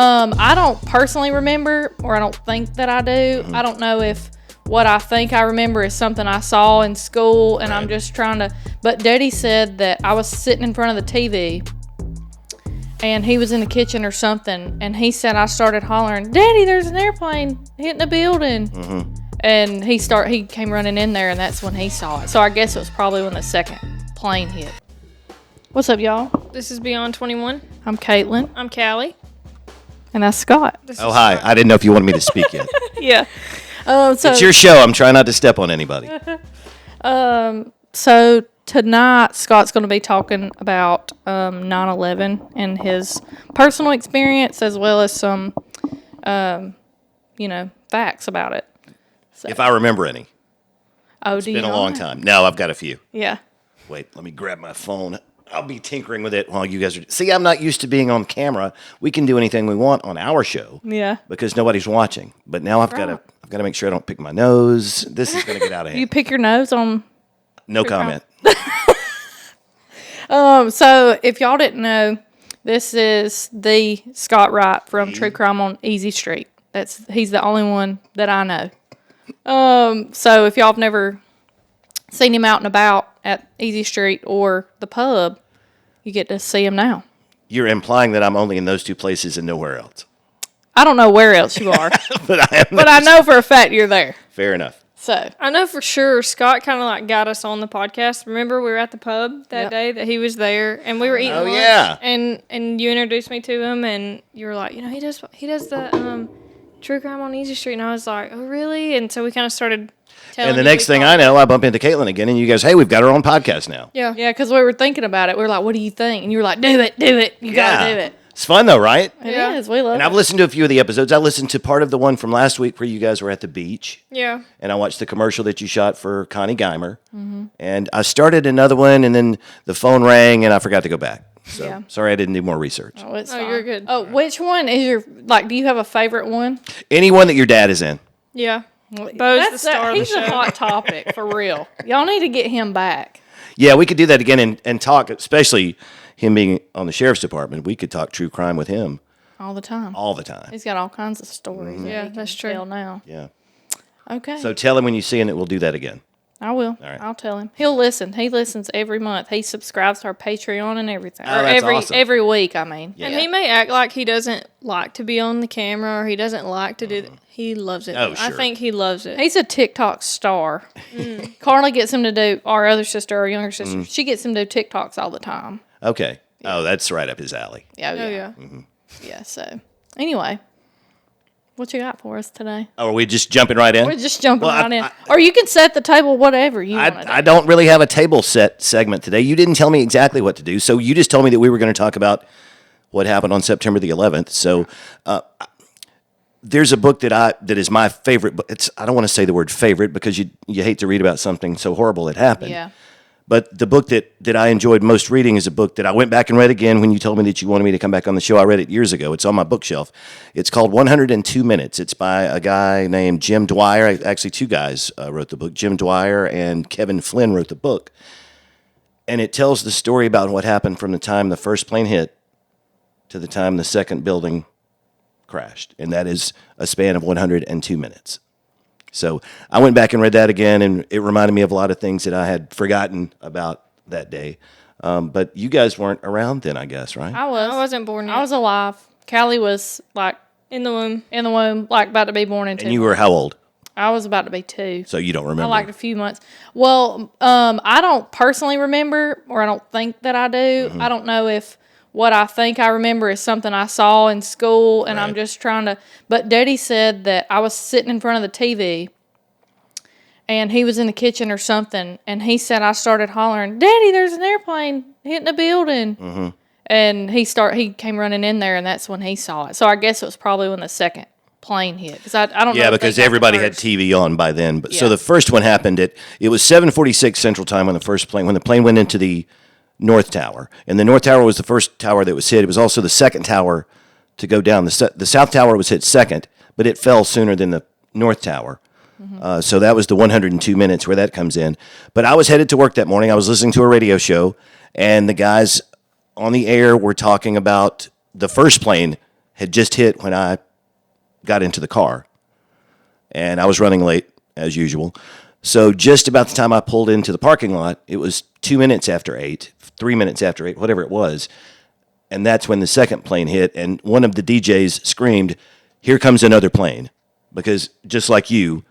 I don't personally remember, or I don't think that I do. I don't know if what I think I remember is something I saw in school, and I'm just trying to. But Daddy said that I was sitting in front of the TV, and he was in the kitchen or something, and he said I started hollering, "Daddy, there's an airplane hitting the building." And he came running in there, and that's when he saw it. So I guess it was probably when the second plane hit. What's up, y'all? This is Beyond 21. I'm Caitlin. I'm Callie. And that's Scott. Oh, hi. I didn't know if you wanted me to speak yet. Yeah. It's your show. I'm trying not to step on anybody. So tonight, Scott's going to be talking about 9/11 and his personal experience, as well as some, facts about it. So. If I remember any. Oh, it's been a long time. No, I've got a few. Yeah. Wait, let me grab my phone. I'll be tinkering with it while you guys are. See, I'm not used to being on camera. We can do anything we want on our show. Yeah. Because nobody's watching. But now I've got to make sure I don't pick my nose. This is going to get out of hand. You pick your nose on. No comment. So if y'all didn't know, this is the Scott Wright from True Crime on Easy Street. He's the only one that I know. So if y'all have never seen him out and about at Easy Street or the pub, you get to see him now. You're implying that I'm only in those two places and nowhere else. I don't know where else you are, but I know for a fact you're there. Fair enough. So I know for sure Scott kind of got us on the podcast. Remember we were at the pub that day that he was there, and we were eating lunch. Yeah. And you introduced me to him, and you were like, he does the True Crime on Easy Street, and I was like, oh really? And so we kind of started telling. And the next thing I know, I bump into Caitlin again, and you guys, hey, we've got our own podcast now. Yeah, because we were thinking about it. We were like, what do you think? And you were like, do it, you gotta do it. It's fun though, right? It is. We love it. And I've listened to a few of the episodes. I listened to part of the one from last week where you guys were at the beach. Yeah. And I watched the commercial that you shot for Connie Geimer. Mm-hmm. And I started another one, and then the phone rang, and I forgot to go back. So sorry I didn't do more research. Oh, it's you're good. Oh, which one is your, do you have a favorite one? Any one that your dad is in. Yeah. Bo's the star of the he's show. a hot topic, for real. Y'all need to get him back. Yeah, we could do that again and talk, especially him being on the sheriff's department. We could talk true crime with him. All the time. All the time. He's got all kinds of stories. Mm-hmm. Yeah, that's true. Tell now. Yeah. Okay. So tell him when you see him that we'll do that again. I will. All right. I'll tell him. He'll listen. He listens every month. He subscribes to our Patreon and everything. Oh, that's awesome. Every week, I mean. Yeah. And he may act like he doesn't like to be on the camera, or he doesn't like to do that. He loves it. Oh, I sure. think he loves it. He's a TikTok star. Carla gets him to do, our other sister, our younger sister, she gets him to do TikToks all the time. Okay. Oh, that's right up his alley. Yeah. Oh, yeah. Mm-hmm. Yeah, so. Anyway. What you got for us today? Oh, are we just jumping right in? We're just jumping right in. Or you can set the table, whatever you want to do. I don't really have a table set segment today. You didn't tell me exactly what to do, so you just told me that we were going to talk about what happened on September the 11th. So there's a book that is my favorite book. I don't want to say the word favorite because you hate to read about something so horrible that happened. Yeah. But the book that I enjoyed most reading is a book that I went back and read again when you told me that you wanted me to come back on the show. I read it years ago. It's on my bookshelf. It's called 102 Minutes. It's by a guy named Jim Dwyer. Actually, two guys wrote the book. Jim Dwyer and Kevin Flynn wrote the book. And it tells the story about what happened from the time the first plane hit to the time the second building crashed. And that is a span of 102 minutes. So I went back and read that again, and it reminded me of a lot of things that I had forgotten about that day. But you guys weren't around then, I guess, right? I was. I wasn't born yet. I was alive. Callie was, in the womb. in the womb, about to be born in 2 And you were how old? I was about to be 2. So you don't remember? A few months. Well, I don't personally remember, or I don't think that I do. I don't know if what I think I remember is something I saw in school, and I'm just trying to. But Daddy said that I was sitting in front of the TV, and he was in the kitchen or something, and he said I started hollering, "Daddy, there's an airplane hitting the building." Mm-hmm. And he came running in there, and that's when he saw it. So I guess it was probably when the second plane hit, because I don't know. Yeah, because everybody had TV on by then. But so the first one happened it was 7:46 Central Time when the plane went into the North Tower. And the North Tower was the first tower that was hit. It was also the second tower to go down. The South Tower was hit second, but it fell sooner than the North Tower. Mm-hmm. So that was the 102 minutes where that comes in. But I was headed to work that morning. I was listening to a radio show, and the guys on the air were talking about the first plane had just hit when I got into the car, and I was running late as usual. So just about the time I pulled into the parking lot, it was 2 minutes after 8, 3 minutes after 8, whatever it was. And that's when the second plane hit, and one of the DJs screamed, "Here comes another plane." Because just like you,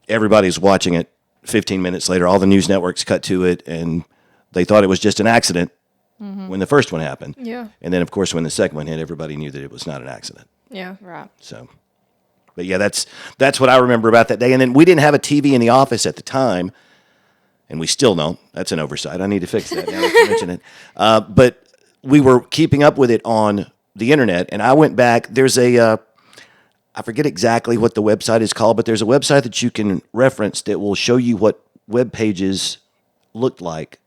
everybody's watching it 15 minutes later. All the news networks cut to it, and they thought it was just an accident when the first one happened. Yeah. And then, of course, when the second one hit, everybody knew that it was not an accident. Yeah. Right. So, but yeah, that's what I remember about that day. And then we didn't have a TV in the office at the time, and we still don't. That's an oversight. I need to fix that now that you mention it. But we were keeping up with it on the internet, and I went back. There's a I forget exactly what the website is called, but there's a website that you can reference that will show you what web pages looked like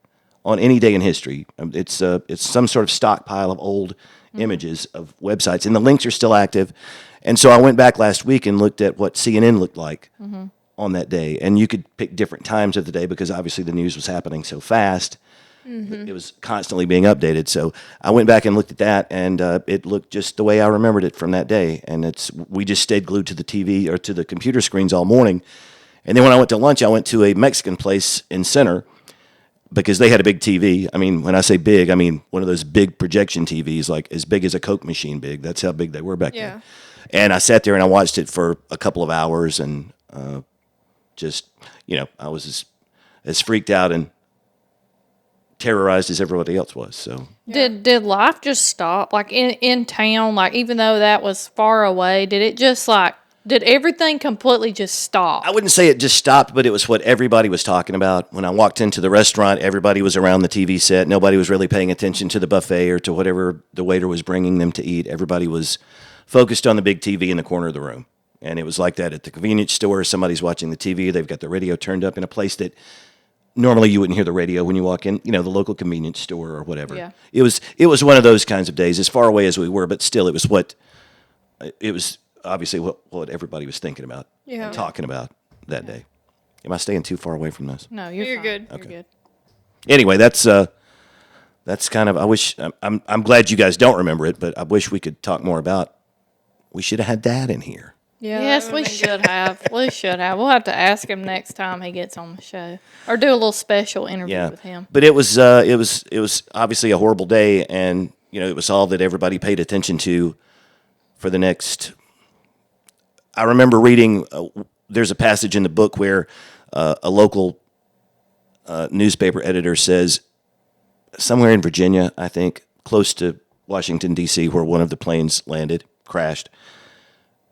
on any day in history. It's some sort of stockpile of old images of websites, and the links are still active. And so I went back last week and looked at what CNN looked like on that day, and you could pick different times of the day because obviously the news was happening so fast. It was constantly being updated. So I went back and looked at that, and it looked just the way I remembered it from that day. And we just stayed glued to the TV or to the computer screens all morning. And then when I went to lunch, I went to a Mexican place in Center because they had a big TV. I mean, when I say big, I mean one of those big projection TVs, like as big as a Coke machine big. That's how big they were back then. And I sat there and I watched it for a couple of hours, and just, I was as freaked out and terrorized as everybody else was. So did life just stop, like in town, like even though that was far away? Did it just did everything completely just stop? I wouldn't say it just stopped, but it was what everybody was talking about. When I walked into the restaurant, everybody was around the TV set. Nobody was really paying attention to the buffet or to whatever the waiter was bringing them to eat. Everybody was focused on the big TV in the corner of the room. And it was like that at the convenience store. Somebody's watching the TV. They've got the radio turned up in a place that normally you wouldn't hear the radio when you walk in, the local convenience store or whatever. Yeah. It was one of those kinds of days, as far away as we were, but still it was obviously what everybody was thinking about and talking about that day. Am I staying too far away from this? No, you're fine. good. You're good. Anyway, that's kind of, I wish, I'm glad you guys don't remember it, but I wish we could talk more about, we should have had Dad in here. Yeah. Yes, we should have. We should have. We'll have to ask him next time he gets on the show, or do a little special interview with him. But it was obviously a horrible day, and it was all that everybody paid attention to for the next. I remember reading. There's a passage in the book where a local newspaper editor says somewhere in Virginia, I think, close to Washington D.C., where one of the planes crashed.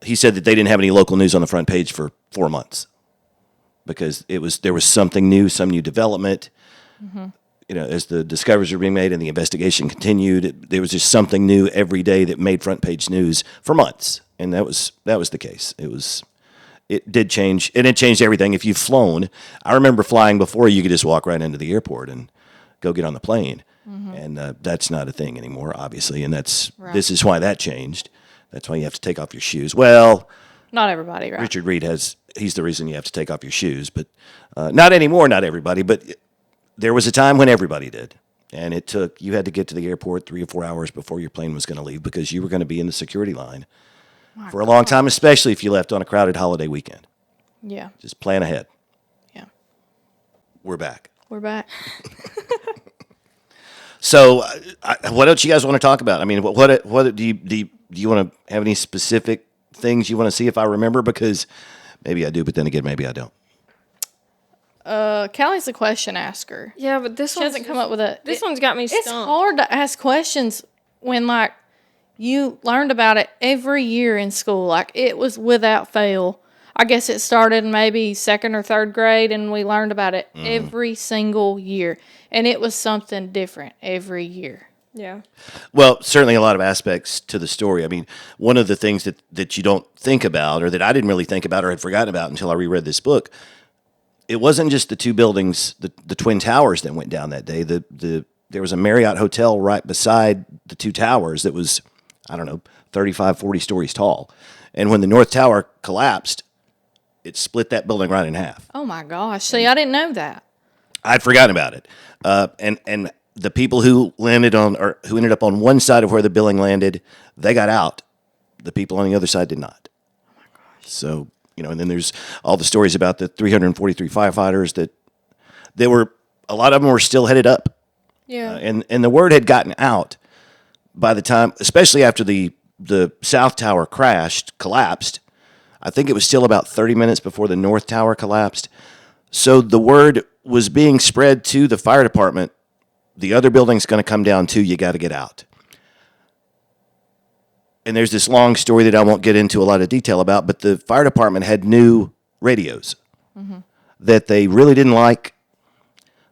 He said that they didn't have any local news on the front page for 4 months because there was something new, some new development. As the discoveries were being made and the investigation continued, there was just something new every day that made front page news for months, and that was the case. It did change, and it changed everything. If you've flown, I remember flying before, you could just walk right into the airport and go get on the plane, and that's not a thing anymore, obviously, and this is why that changed. That's why you have to take off your shoes. Well, not everybody, right? Richard Reed he's the reason you have to take off your shoes, but not anymore, not everybody. But there was a time when everybody did. And you had to get to the airport 3 or 4 hours before your plane was going to leave because you were going to be in the security line for a long time, especially if you left on a crowded holiday weekend. Yeah. Just plan ahead. Yeah. We're back. So, what else you guys want to talk about? I mean, what do you want to have any specific things you want to see if I remember? Because maybe I do, but then again, maybe I don't. Callie's the question asker. Yeah, but this She hasn't come up with a. This one's got me stumped. It's hard to ask questions when you learned about it every year in school. It was without fail. I guess it started in maybe 2nd or 3rd grade, and we learned about it every single year. And it was something different every year. Yeah. Well, certainly a lot of aspects to the story. I mean, one of the things that you don't think about, or that I didn't really think about or had forgotten about until I reread this book, it wasn't just the two buildings, the Twin Towers that went down that day. There was a Marriott hotel right beside the two towers that was, 35, 40 stories tall. And when the North Tower collapsed, it split that building right in half. Oh, my gosh. See, I didn't know that. I'd forgotten about it. And the people who ended up on one side of where the building landed, they got out The people on the other side did not. Oh my gosh! So and then there's all the stories about the 343 firefighters that a lot of them were still headed up. Yeah. And the word had gotten out by the time, especially after the South Tower collapsed. I think it was still about 30 minutes before the North Tower collapsed. So the word was being spread to the fire department. The other building's going to come down too. You got to get out. And there's this long story that I won't get into a lot of detail about, but the fire department had new radios that they really didn't like.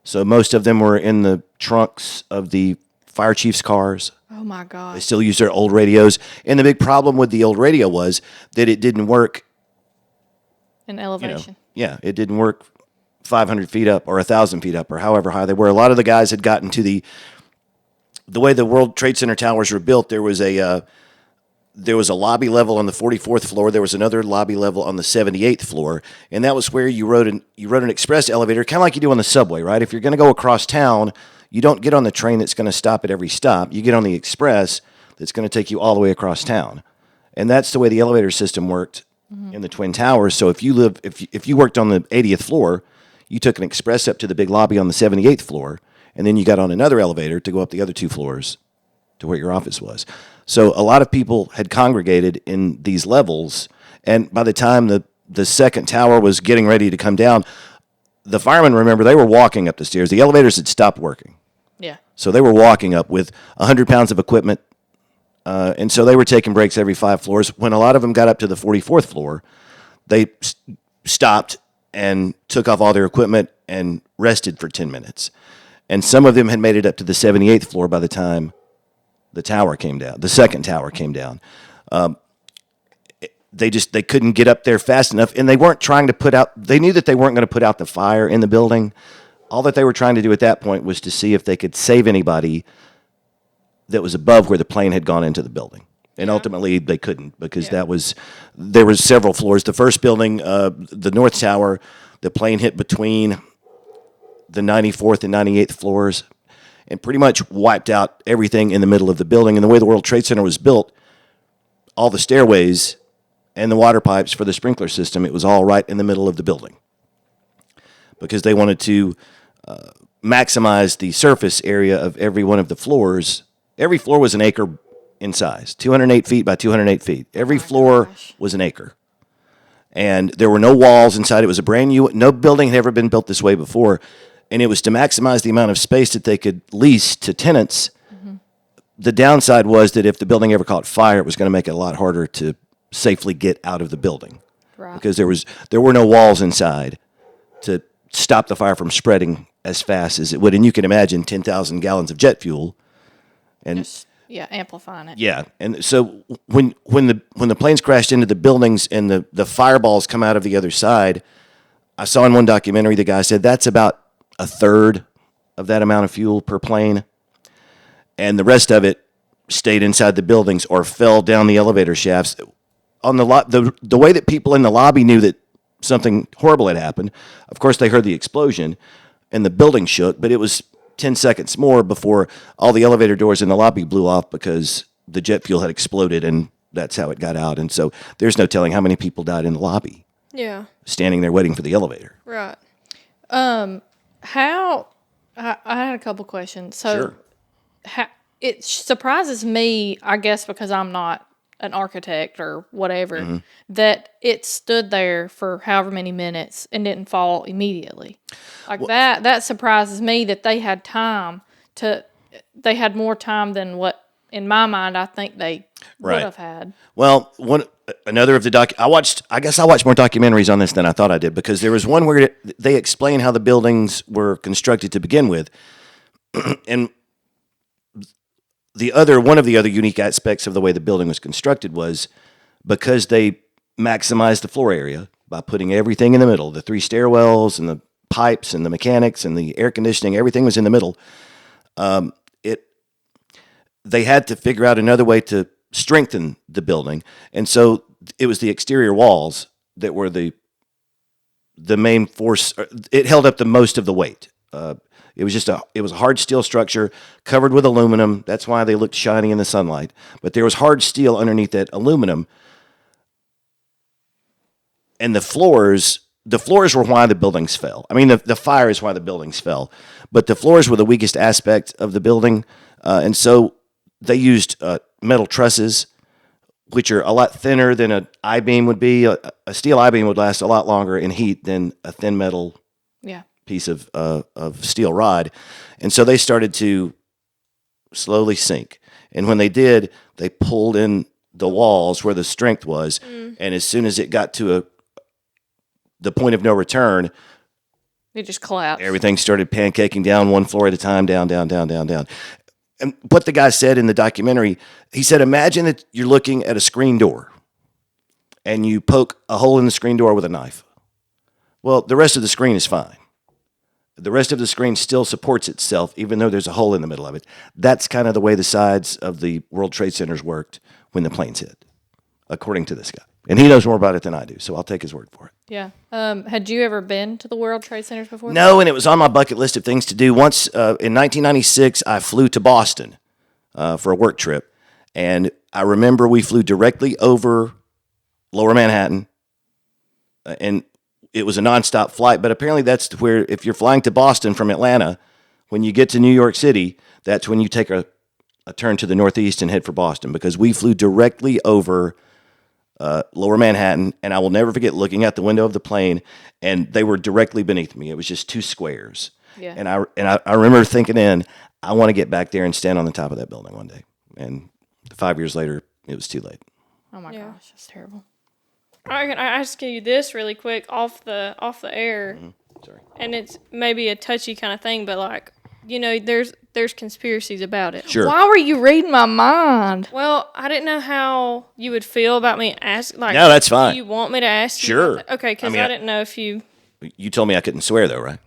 So most of them were in the trunks of the fire chief's cars. Oh my They gosh. still use their old radios. And the big problem with the old radio was that it didn't work. In elevation. It didn't work 500 feet up or 1,000 feet up or however high they were. A lot of the guys had gotten to the way the World Trade Center towers were built. There was a lobby level on the 44th floor. There was another lobby level on the 78th floor, and that was where you rode an express elevator, kind of like you do on the subway, right? If you're going to go across town, you don't get on the train that's going to stop at every stop. You get on the express that's going to take you all the way across town, and that's the way the elevator system worked in the Twin Towers. So if you worked on the 80th floor, you took an express up to the big lobby on the 78th floor, and then you got on another elevator to go up the other 2 floors to where your office was. So a lot of people had congregated in these levels, and by the time the second tower was getting ready to come down, the firemen, remember, they were walking up the stairs. The elevators had stopped working. Yeah. So they were walking up with 100 pounds of equipment, and so they were taking breaks every 5 floors. When a lot of them got up to the 44th floor, they stopped and took off all their equipment and rested for 10 minutes. And some of them had made it up to the 78th floor by the time the tower came down. The second tower came down. They couldn't get up there fast enough, and they weren't trying to put out. They knew that they weren't going to put out the fire in the building. All that they were trying to do at that point was to see if they could save anybody that was above where the plane had gone into the building. And ultimately, they couldn't because there were several floors. The first building, the North Tower, the plane hit between the 94th and 98th floors and pretty much wiped out everything in the middle of the building. And the way the World Trade Center was built, all the stairways and the water pipes for the sprinkler system, it was all right in the middle of the building because they wanted to maximize the surface area of every one of the floors. Every floor was an acre in size, 208 feet by 208 feet. Every floor was an acre. And there were no walls inside. It was a brand new, no building had ever been built this way before. And it was to maximize the amount of space that they could lease to tenants. Mm-hmm. The downside was that if the building ever caught fire, it was going to make it a lot harder to safely get out of the building. Right. Because there were no walls inside to stop the fire from spreading as fast as it would. And you can imagine 10,000 gallons of jet fuel. And amplifying it. Yeah, and so when the planes crashed into the buildings and the fireballs come out of the other side, I saw in one documentary the guy said that's about a third of that amount of fuel per plane, and the rest of it stayed inside the buildings or fell down the elevator shafts. On the way that people in the lobby knew that something horrible had happened, of course they heard the explosion and the building shook, but it was 10 seconds more before all the elevator doors in the lobby blew off because the jet fuel had exploded, and that's how it got out. And so there's no telling how many people died in the lobby. Yeah. Standing there waiting for the elevator. Right. I had a couple questions. So it surprises me, I guess, because I'm not an architect or whatever, that it stood there for however many minutes and didn't fall immediately. Like that surprises me that they had they had more time than what, in my mind, I think they would have had. Well, another of the I watched more documentaries on this than I thought I did, because there was one where they explain how the buildings were constructed to begin with. And one of the other unique aspects of the way the building was constructed was because they maximized the floor area by putting everything in the middle, the 3 stairwells and the pipes and the mechanics and the air conditioning, everything was in the middle. They had to figure out another way to strengthen the building. And so it was the exterior walls that were the main force. It held up the most of the weight. It was it was a hard steel structure covered with aluminum. That's why they looked shiny in the sunlight. But there was hard steel underneath that aluminum. And the floors were why the buildings fell. I mean, the fire is why the buildings fell. But the floors were the weakest aspect of the building. And so they used metal trusses, which are a lot thinner than an I-beam would be. A steel I-beam would last a lot longer in heat than a thin metal piece of steel rod. And so they started to slowly sink. And when they did, they pulled in the walls where the strength was. And as soon as it got to the point of no return, It just collapsed. everything started pancaking down one floor at a time, down, down, down, down, down. And what the guy said in the documentary, he said, imagine that you're looking at a screen door and you poke a hole in the screen door with a knife. Well, the rest of the screen is fine. The rest of the screen still supports itself, even though there's a hole in the middle of it. That's kind of the way the sides of the World Trade Centers worked when the planes hit, according to this guy. And he knows more about it than I do, so I'll take his word for it. Yeah. Had you ever been to the World Trade Centers before? No, and it was on my bucket list of things to do. Once in 1996, I flew to Boston for a work trip, and I remember we flew directly over Lower Manhattan, and it was a nonstop flight. But apparently, that's where if you're flying to Boston from Atlanta, when you get to New York City, that's when you take a turn to the northeast and head for Boston, because we flew directly over Lower Manhattan, and I will never forget looking out the window of the plane, and they were directly beneath me. It was just two squares. Yeah. And I remember thinking I want to get back there and stand on the top of that building one day. And 5 years later, it was too late. Oh my gosh, that's terrible. I ask you this really quick off the air, Sorry. and it's maybe a touchy kind of thing, but like, there's conspiracies about it. Sure. Why were you reading my mind? Well, I didn't know how you would feel about me asking. Like, No, that's fine. Do you want me to ask you? Sure. about that? Okay, because I mean, I didn't know if you. You told me I couldn't swear, though, right?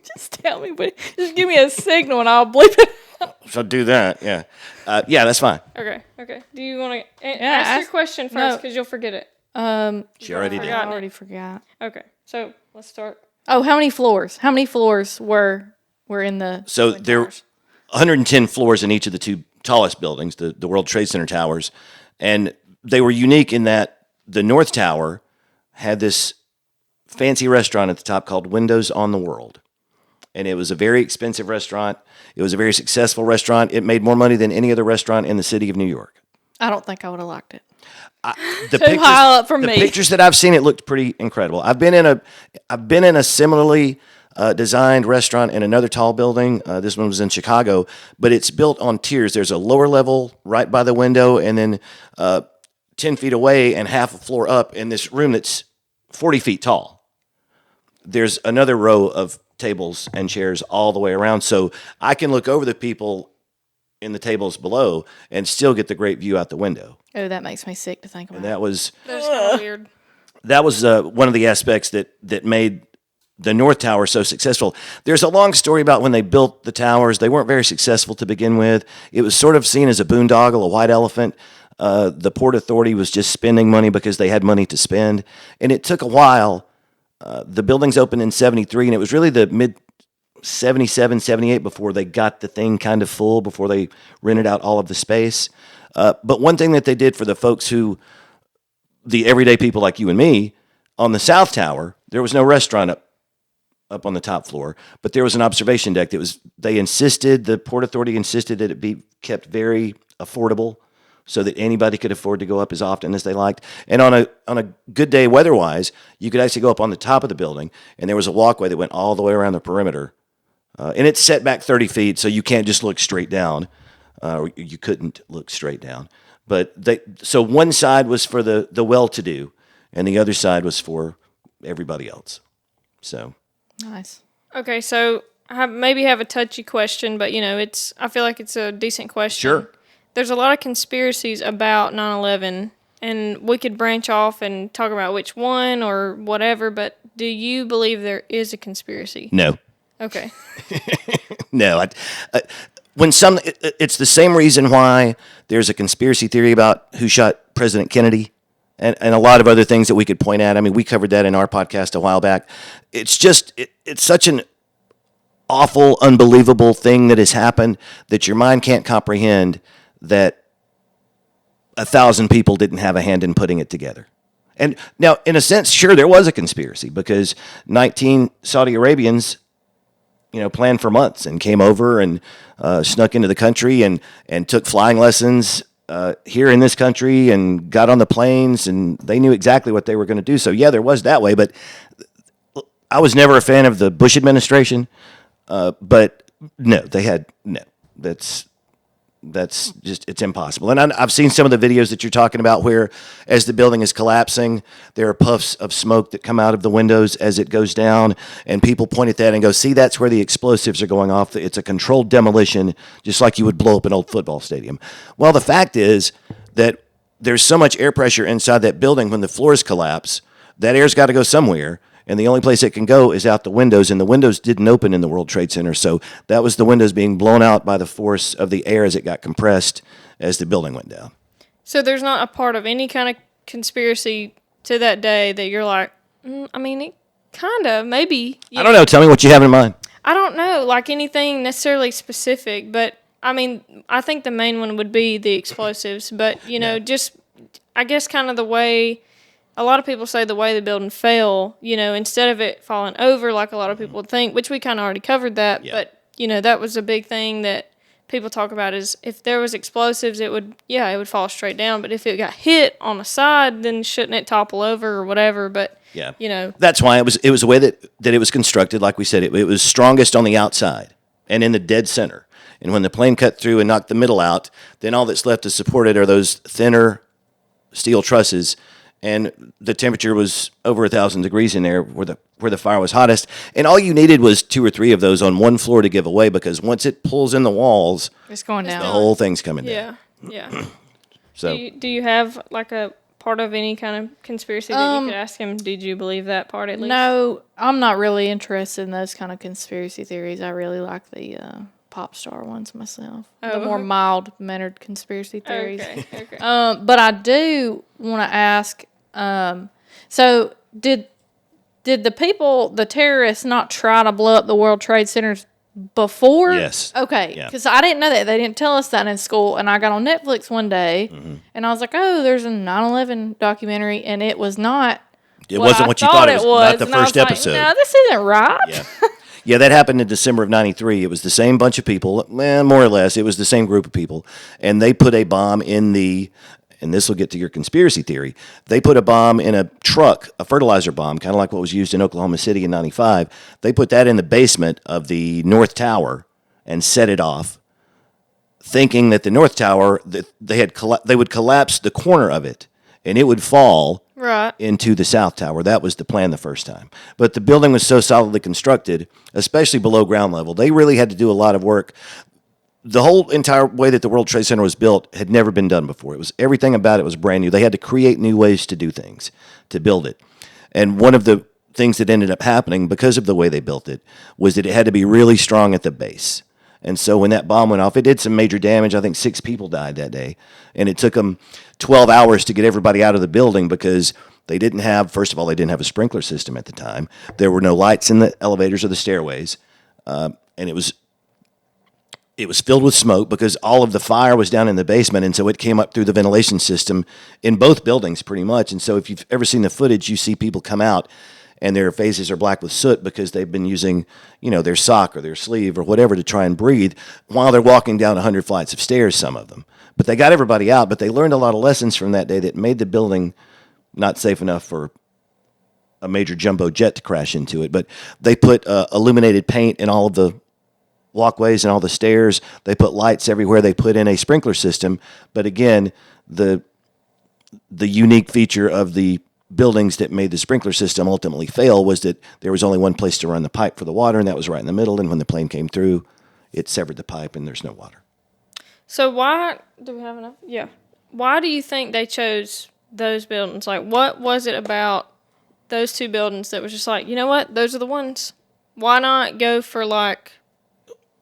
Just tell me, but just give me a signal and I'll bleep it. So do that, yeah. Yeah, that's fine. Okay. Do you want to ask your question first because you'll forget it? She already did. I already forgot. Okay, so let's start. Oh, how many floors? How many floors were in the? So Twin there were Towers? 110 floors in each of the two tallest buildings, the World Trade Center towers. And they were unique in that the North Tower had this fancy restaurant at the top called Windows on the World. And it was a very expensive restaurant. It was a very successful restaurant. It made more money than any other restaurant in the city of New York. I don't think I would have liked it. The Too high up for the me. pictures that I've seen, it looked pretty incredible. I've been in a similarly designed restaurant in another tall building. This one was in Chicago, but it's built on tiers. There's a lower level right by the window, and then 10 feet away and half a floor up in this room that's 40 feet tall. There's another row of tables and chairs all the way around, so I can look over the people in the tables below and still get the great view out the window. Oh, that makes me sick to think about. And that was That's kind of weird. that was one of the aspects that made the North Tower so successful. There's a long story about when they built the towers. They weren't very successful to begin with. It was sort of seen as a boondoggle, a white elephant. The Port Authority was just spending money because they had money to spend. And it took a while. The buildings opened in 73, and it was really the mid 77, 78 before they got the thing kind of full, before they rented out all of the space. But one thing that they did for the folks the everyday people like you and me, on the South Tower, there was no restaurant up on the top floor, but there was an observation deck. The Port Authority insisted that it be kept very affordable so that anybody could afford to go up as often as they liked. And on a good day weather-wise, you could actually go up on the top of the building, and there was a walkway that went all the way around the perimeter. And it's set back 30 feet, so you can't just look straight down. Or you couldn't look straight down. But so one side was for the well-to-do, and the other side was for everybody else. So Nice. Okay, so I maybe have a touchy question, but I feel like it's a decent question. Sure. There's a lot of conspiracies about 9/11, and we could branch off and talk about which one or whatever, but do you believe there is a conspiracy? no. Okay. No. It's the same reason why there's a conspiracy theory about who shot President Kennedy. and a lot of other things that we could point at. I mean, we covered that in our podcast a while back. It's just, it's such an awful, unbelievable thing that has happened that your mind can't comprehend that 1,000 people didn't have a hand in putting it together. And now, in a sense, sure, there was a conspiracy because 19 Saudi Arabians, planned for months and came over and snuck into the country and took flying lessons here in this country and got on the planes, and they knew exactly what they were going to do. So, yeah, there was that way. But I was never a fan of the Bush administration. But no, that's just, it's impossible. And I've seen some of the videos that you're talking about where as the building is collapsing, there are puffs of smoke that come out of the windows as it goes down, and people point at that and go, see, that's where the explosives are going off. It's a controlled demolition, just like you would blow up an old football stadium. Well, the fact is that there's so much air pressure inside that building when the floors collapse, that air's got to go somewhere. And the only place it can go is out the windows, and the windows didn't open in the World Trade Center. So that was the windows being blown out by the force of the air as it got compressed as the building went down. So there's not a part of any kind of conspiracy to that day that you're like, I mean, it kind of, maybe. I don't know. Tell me what you have in mind. I don't know, like anything necessarily specific, but I mean, I think the main one would be the explosives. But, just, I guess kind of the way... A lot of people say the way the building fell, instead of it falling over like a lot of people would think, which we kind of already covered that. Yeah. But, that was a big thing that people talk about is if there was explosives, it would fall straight down. But if it got hit on the side, then shouldn't it topple over or whatever? But, That's why it was the way that it was constructed. Like we said, it was strongest on the outside and in the dead center. And when the plane cut through and knocked the middle out, then all that's left to support it are those thinner steel trusses. And the temperature was over 1,000 degrees in there where the fire was hottest. And all you needed was 2 or 3 of those on one floor to give away, because once it pulls in the walls, it's going down. The whole thing's coming down. Yeah. So do you have like a part of any kind of conspiracy that you could ask him? Did you believe that part at least? No, I'm not really interested in those kind of conspiracy theories. I really like the pop star ones myself. The more mild-mannered conspiracy theories. Okay. But I do want to ask... so did the terrorists not try to blow up the World Trade Centers before? Yes. Okay. Because I didn't know that. They didn't tell us that in school. And I got on Netflix one day and I was like, oh, there's a 9/11 documentary, and it was not. It wasn't what you thought it was. Not the first episode. Like, no, this isn't right. Yeah. Yeah, that happened in December of 93. It was the same bunch of people, more or less. It was the same group of people. And they put a bomb in and this will get to your conspiracy theory, they put a bomb in a truck, a fertilizer bomb, kind of like what was used in Oklahoma City in 95. They put that in the basement of the North Tower and set it off, thinking that the North Tower, they would collapse the corner of it, and it would fall into the South Tower. That was the plan the first time. But the building was so solidly constructed, especially below ground level, they really had to do a lot of work. The whole entire way that the World Trade Center was built had never been done before. Everything about it was brand new. They had to create new ways to do things, to build it. And one of the things that ended up happening because of the way they built it was that it had to be really strong at the base. And so when that bomb went off, it did some major damage. I think 6 people died that day. And it took them 12 hours to get everybody out of the building because they didn't have, first of all, they didn't have a sprinkler system at the time. There were no lights in the elevators or the stairways. And it was filled with smoke because all of the fire was down in the basement, and so it came up through the ventilation system in both buildings pretty much. And so if you've ever seen the footage, you see people come out and their faces are black with soot because they've been using, their sock or their sleeve or whatever to try and breathe while they're walking down 100 flights of stairs, some of them. But they got everybody out, but they learned a lot of lessons from that day that made the building not safe enough for a major jumbo jet to crash into it. But they put illuminated paint in all of the walkways and all the stairs. They put lights everywhere. They put in a sprinkler system. But again, the unique feature of the buildings that made the sprinkler system ultimately fail was that there was only one place to run the pipe for the water, and that was right in the middle. And when the plane came through, it severed the pipe, and there's no water. So why do we have enough? Yeah. Why do you think they chose those buildings? Like, what was it about those 2 buildings that was just like, you know what? Those are the ones. Why not go for like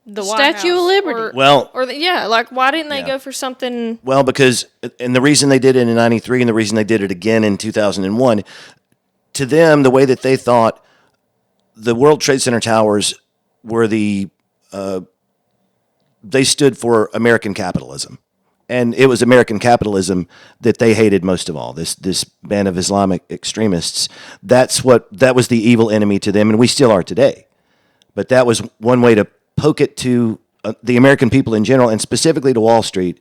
the White Statue of House, Liberty. Like why didn't they Yeah. go for something? Well, because, and the reason they did it in 93 and the reason they did it again in 2001, to them, the way that they thought the World Trade Center towers were they stood for American capitalism. And it was American capitalism that they hated most of all. This band of Islamic extremists. That was the evil enemy to them, and we still are today. But that was one way to poke it to the American people in general, and specifically to Wall Street,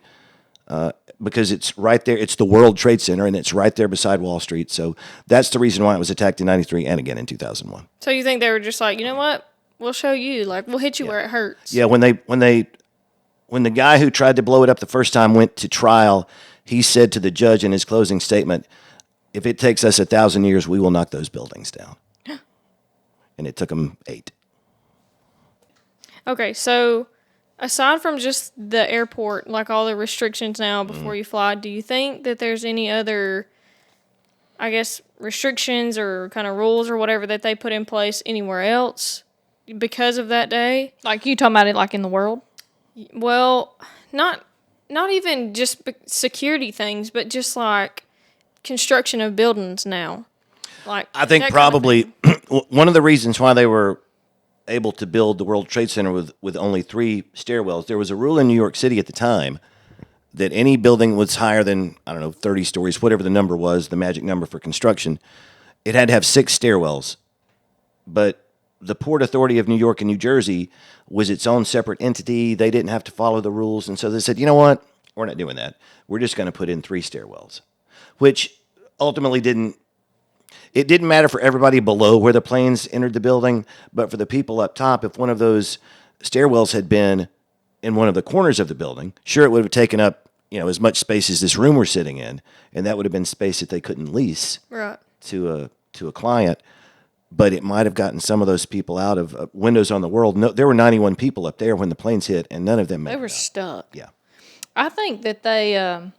because it's right there. It's the World Trade Center, and it's right there beside Wall Street. So that's the reason why it was attacked in 93 and again in 2001. So you think they were just like, you know what? We'll show you. Like we'll hit you where it hurts. Yeah, when the guy who tried to blow it up the first time went to trial, he said to the judge in his closing statement, "If it takes us 1,000 years, we will knock those buildings down." And it took them 8. Okay, so aside from just the airport, like all the restrictions now before you fly, do you think that there's any other, I guess, restrictions or kind of rules or whatever that they put in place anywhere else because of that day? Like you talking about it like in the world? Well, not even just security things, but just like construction of buildings now. Like I think that kind of probably thing. one of the reasons why they were able to build the World Trade Center with only 3 stairwells, there was a rule in New York City at the time that any building was higher than, 30 stories, whatever the number was, the magic number for construction, it had to have 6 stairwells. But the Port Authority of New York and New Jersey was its own separate entity. They didn't have to follow the rules. And so they said, you know what? We're not doing that. We're just going to put in 3 stairwells, which ultimately didn't matter for everybody below where the planes entered the building, but for the people up top, if one of those stairwells had been in one of the corners of the building, sure, it would have taken up, as much space as this room we're sitting in, and that would have been space that they couldn't lease Right. to a client. But it might have gotten some of those people out of windows on the world. No, there were 91 people up there when the planes hit, and none of them made They it were out. stuck. Yeah. I think that they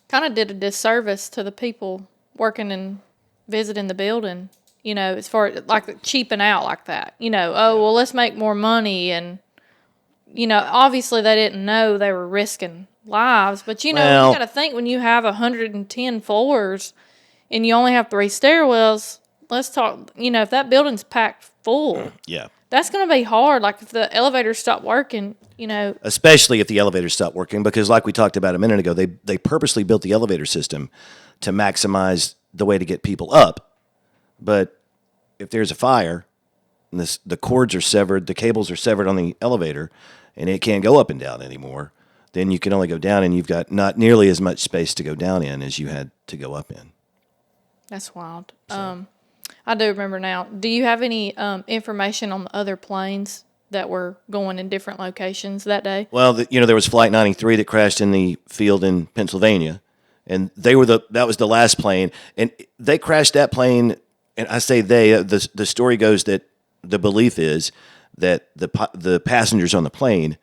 kind of did a disservice to the people working and visiting the building, as far as like cheaping out like that. Well, let's make more money. And, obviously they didn't know they were risking lives. But, you got to think when you have 110 floors and you only have 3 stairwells, let's talk, if that building's packed full, Yeah. that's going to be hard. Like if the elevators stop working, Especially if the elevators stop working, because like we talked about a minute ago, they purposely built the elevator system to maximize the way to get people up. But if there's a fire, and the cords are severed, the cables are severed on the elevator, and it can't go up and down anymore, then you can only go down, and you've got not nearly as much space to go down in as you had to go up in. that's wild. I do remember now. Do you have any information on the other planes that were going in different locations that day? Well, there was Flight 93 that crashed in the field in Pennsylvania, and that was the last plane, and they crashed that plane. And I say the story goes that the belief is that the passengers on the plane,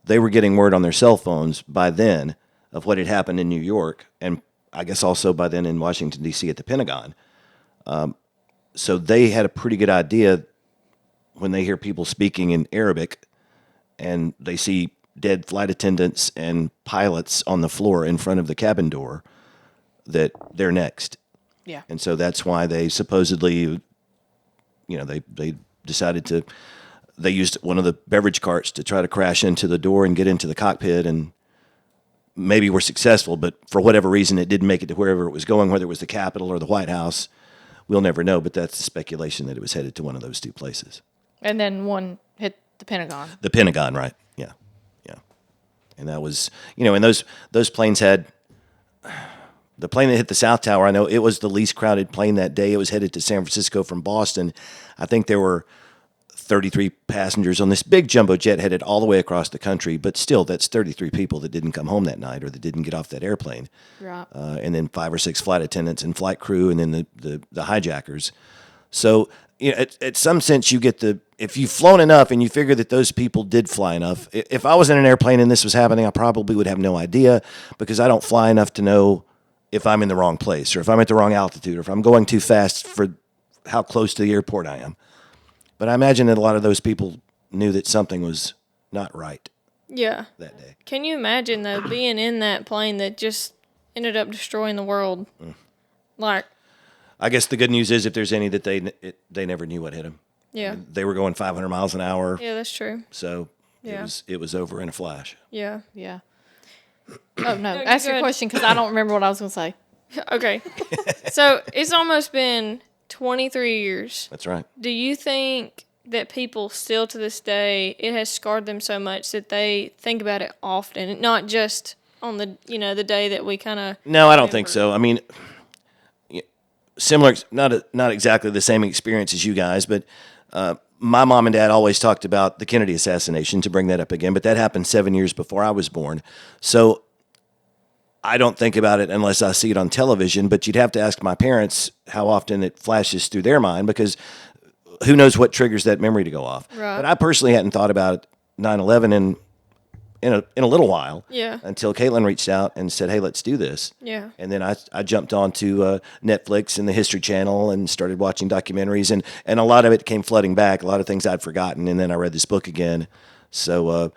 they were getting word on their cell phones by then of what had happened in New York, and I guess also by then in Washington, D.C. at the Pentagon. So they had a pretty good idea when they hear people speaking in Arabic and they see dead flight attendants and pilots on the floor in front of the cabin door that they're next. Yeah. And so that's why they supposedly, they decided they used one of the beverage carts to try to crash into the door and get into the cockpit, and maybe were successful, but for whatever reason, it didn't make it to wherever it was going, whether it was the Capitol or the White House. We'll never know, but that's the speculation that it was headed to one of those 2 places. And then one hit the Pentagon. The Pentagon, right? Yeah, yeah. And that was, and those planes had, the plane that hit the South Tower, I know it was the least crowded plane that day. It was headed to San Francisco from Boston. I think there were 33 passengers on this big jumbo jet headed all the way across the country, but still, that's 33 people that didn't come home that night or that didn't get off that airplane. Right. And then 5 or 6 flight attendants and flight crew, and then the hijackers. So, at some sense, you get if you've flown enough and you figure that those people did fly enough. If I was in an airplane and this was happening, I probably would have no idea, because I don't fly enough to know if I'm in the wrong place or if I'm at the wrong altitude or if I'm going too fast for how close to the airport I am. But I imagine that a lot of those people knew that something was not right Yeah. that day. Can you imagine, though, being in that plane that just ended up destroying the world? Like, I guess the good news is if there's any that they never knew what hit them. yeah. They were going 500 miles an hour, Yeah, that's true. so Yeah. it was over in a flash. Yeah. Yeah. Oh, no. you Ask go your ahead. question because I don't remember what I was going to say. Okay. So it's almost been 23 years. That's right. Do you think that people still to this day, it has scarred them so much that they think about it often, not just on the, the day that we kind of... No, I don't think so. I mean, similar, not exactly the same experience as you guys, but my mom and dad always talked about the Kennedy assassination, to bring that up again, but that happened 7 years before I was born. So I don't think about it unless I see it on television, but you'd have to ask my parents how often it flashes through their mind, because who knows what triggers that memory to go off. Right. But I personally hadn't thought about 9/11 in a little while. Yeah. Until Caitlin reached out and said, "Hey, let's do this." Yeah. And then I jumped onto Netflix and the History Channel and started watching documentaries, and a lot of it came flooding back. A lot of things I'd forgotten, and then I read this book again. So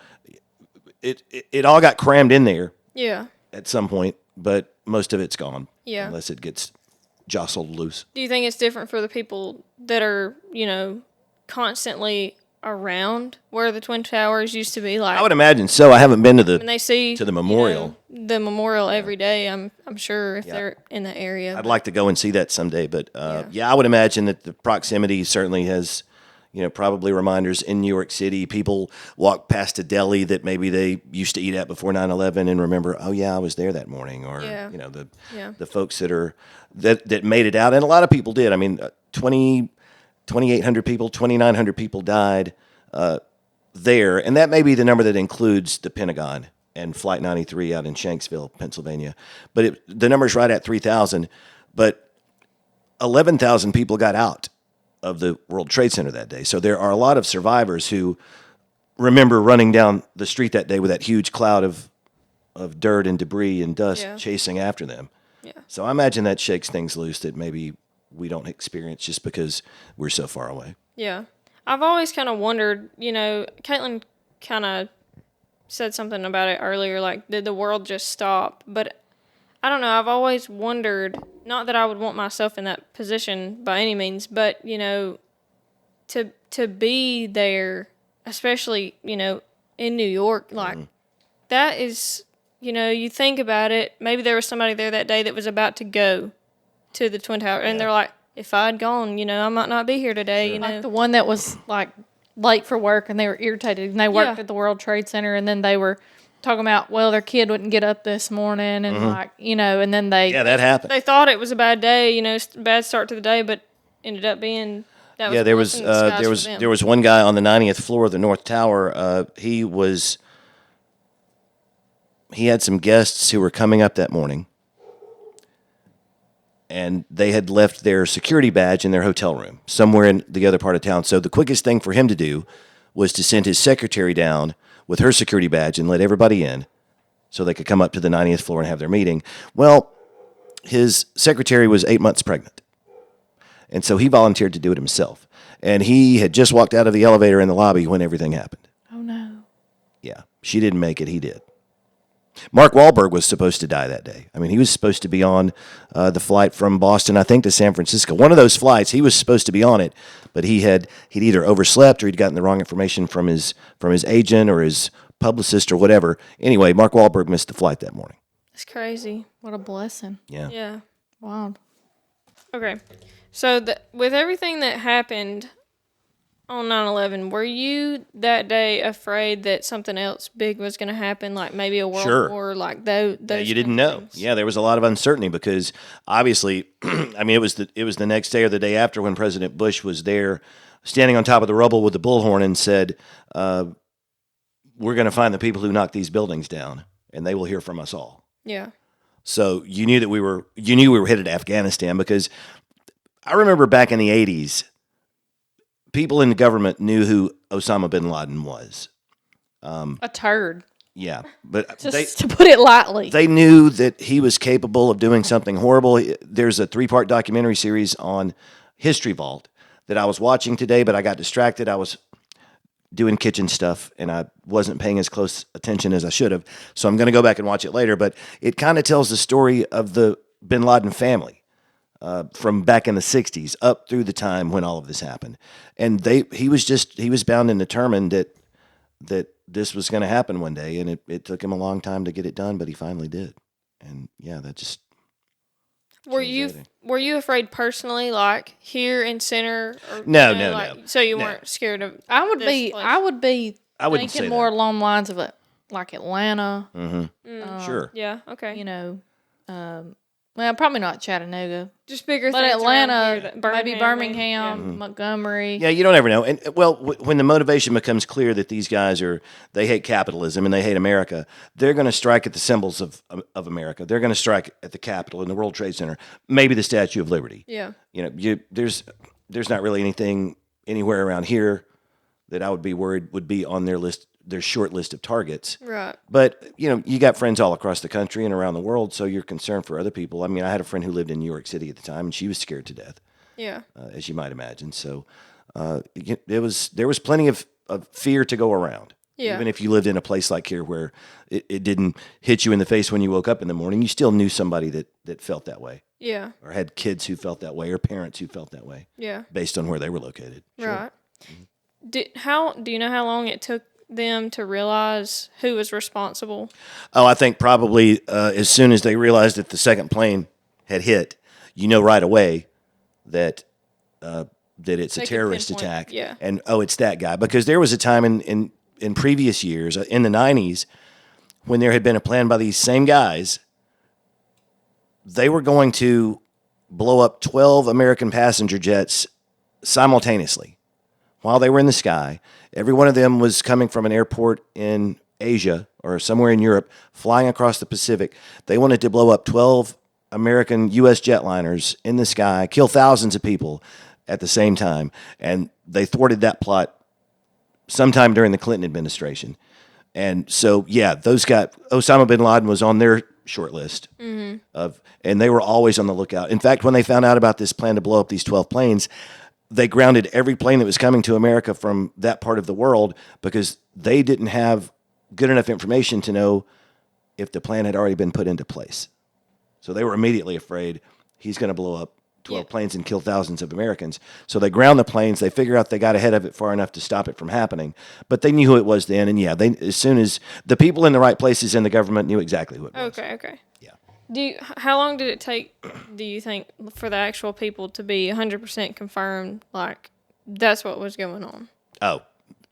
it all got crammed in there Yeah. at some point, but most of it's gone. Yeah. Unless it gets jostled loose. Do you think it's different for the people that are, constantly around where the Twin Towers used to be? Like, I would imagine so. I haven't been to when they see the memorial. the memorial every day. I'm sure if they're in the area. I'd like to go and see that someday, but I would imagine that the proximity certainly has, probably reminders in New York City. People walk past a deli that maybe they used to eat at before 9/11 and remember, oh yeah, I was there that morning, or Yeah. the folks that made it out, and a lot of people did. I mean, 2,800 people, 2,900 people died there, and that may be the number that includes the Pentagon and Flight 93 out in Shanksville, Pennsylvania. But the number's right at 3,000. But 11,000 people got out of the World Trade Center that day. So there are a lot of survivors who remember running down the street that day with that huge cloud of dirt and debris and dust chasing after them. Yeah. So I imagine that shakes things loose that maybe we don't experience just because we're so far away. Yeah. I've always kind of wondered, Caitlin kind of said something about it earlier, like, did the world just stop? But I don't know. I've always wondered, not that I would want myself in that position by any means, but, to be there, especially, in New York, like, that is, you think about it, maybe there was somebody there that day that was about to go to the Twin Tower, and they're like, if I'd gone, I might not be here today, Like the one that was like late for work and they were irritated and they worked at the World Trade Center and then they were talking about, well, their kid wouldn't get up this morning and and then they... Yeah, that happened. They thought it was a bad day, bad start to the day, but ended up being... That was there was one guy on the 90th floor of the North Tower. He had some guests who were coming up that morning, and they had left their security badge in their hotel room somewhere in the other part of town. So the quickest thing for him to do was to send his secretary down with her security badge and let everybody in so they could come up to the 90th floor and have their meeting. Well, his secretary was 8 months pregnant, and so he volunteered to do it himself. And he had just walked out of the elevator in the lobby when everything happened. Oh, no. Yeah, she didn't make it. He did. Mark Wahlberg was supposed to die that day. I mean, he was supposed to be on the flight from Boston, I think, to San Francisco. One of those flights, he was supposed to be on it, but he'd either overslept or he'd gotten the wrong information from his agent or his publicist or whatever. Anyway, Mark Wahlberg missed the flight that morning. It's crazy. What a blessing. Yeah. Yeah. Wow. Okay. So with everything that happened on 9/11, were you that day afraid that something else big was going to happen, like maybe a world war, like those? Yeah, you didn't know. Things? Yeah, there was a lot of uncertainty because obviously, I mean, it was the next day or the day after when President Bush was there, standing on top of the rubble with the bullhorn and said, "We're going to find the people who knocked these buildings down, and they will hear from us all." Yeah. So you knew we were headed to Afghanistan, because I remember back in the 80s, people in the government knew who Osama bin Laden was. A turd. Yeah, but Just to put it lightly. they knew that he was capable of doing something horrible. There's a 3-part documentary series on History Vault that I was watching today, but I got distracted. I was doing kitchen stuff, and I wasn't paying as close attention as I should have. So I'm going to go back and watch it later. But it kind of tells the story of the Bin Laden family from back in the 60s up through the time when all of this happened. And he was bound and determined that this was going to happen one day, and it took him a long time to get it done, but he finally did. And yeah, that just were you afraid personally, like here in center? Or, No, no. So you weren't scared of? I would be wouldn't say thinking more that. along the lines of like Atlanta. Sure. Yeah. Okay. You know, well, probably not Chattanooga, Just bigger but things around Atlanta, here, maybe Birmingham, Mm-hmm. Montgomery. Yeah, you don't ever know. And well, when the motivation becomes clear that these guys they hate capitalism and they hate America, they're going to strike at the symbols of America. They're going to strike at the Capitol and the World Trade Center, maybe the Statue of Liberty. Yeah. You know, there's not really anything anywhere around here that I would be worried would be on their short list of targets. Right. But, you know, you got friends all across the country and around the world, so you're concerned for other people. I mean, I had a friend who lived in New York City at the time, and she was scared to death. Yeah. As you might imagine. So there was plenty of fear to go around. Yeah. Even if you lived in a place like here where it didn't hit you in the face when you woke up in the morning, you still knew somebody that felt that way, Yeah. or had kids who felt that way, or parents who felt that way, Yeah. based on where they were located. Sure. Right. Do you know how long it took them to realize who was responsible? Oh, I think probably as soon as they realized that the second plane had hit, you know right away that it's They a could terrorist pinpoint, attack. yeah. And, it's that guy. Because there was a time in previous years, in the 90s, when there had been a plan by these same guys. They were going to blow up 12 American passenger jets simultaneously while they were in the sky. Every one of them was coming from an airport in Asia or somewhere in Europe, flying across the Pacific. They wanted to blow up 12 American U.S. jetliners in the sky, kill thousands of people at the same time. And they thwarted that plot sometime during the Clinton administration. And so, yeah, Osama bin Laden was on their short list and they were always on the lookout. In fact, when they found out about this plan to blow up these 12 planes, they grounded every plane that was coming to America from that part of the world because they didn't have good enough information to know if the plan had already been put into place. So they were immediately afraid he's going to blow up 12 planes and kill thousands of Americans. So they ground the planes. They figure out they got ahead of it far enough to stop it from happening. But they knew who it was then. And yeah, as soon as the people in the right places in the government knew exactly who it was. Okay. Yeah. How long did it take, do you think, for the actual people to be 100% confirmed, like, that's what was going on? Oh,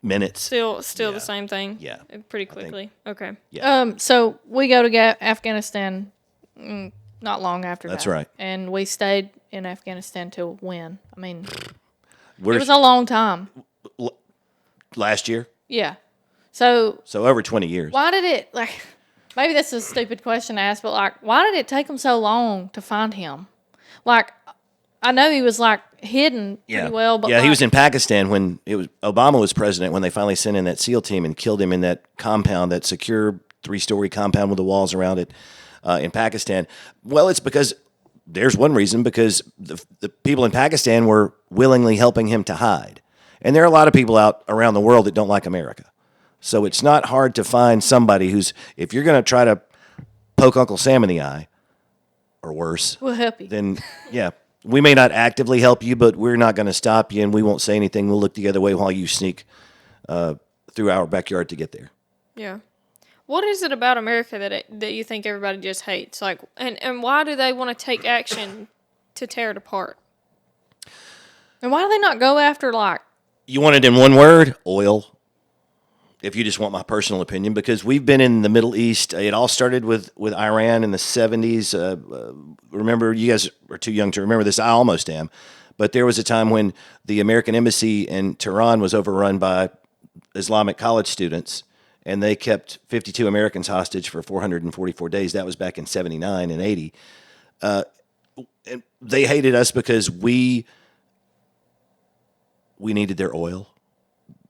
minutes. Still the same thing? Yeah. Pretty quickly. Okay. Yeah. So we go to Afghanistan not long after That's that. right. And we stayed in Afghanistan till when? I mean, it We're was a long time. last year. Yeah. So over 20 years. why did it, like, maybe this is a stupid question to ask, but, like, why did it take them so long to find him? Like, I know he was, like, hidden pretty well, but he was in Pakistan when Obama was president, when they finally sent in that SEAL team and killed him in that compound, that secure 3-story compound with the walls around it in Pakistan. Well, it's because there's one reason, because the people in Pakistan were willingly helping him to hide. And there are a lot of people out around the world that don't like America. So it's not hard to find somebody if you're going to try to poke Uncle Sam in the eye, or worse, we'll help you. then, yeah, we may not actively help you, but we're not going to stop you, and we won't say anything. We'll look the other way while you sneak through our backyard to get there. Yeah. What is it about America that you think everybody just hates? Like, and why do they want to take action to tear it apart? And why do they not go after, like... You want it in one word? Oil. If you just want my personal opinion, because we've been in the Middle East. It all started with Iran in the 70s. Remember, you guys are too young to remember this. I almost am. But there was a time when the American embassy in Tehran was overrun by Islamic college students, and they kept 52 Americans hostage for 444 days. That was back in 79 and 80. And they hated us because we needed their oil.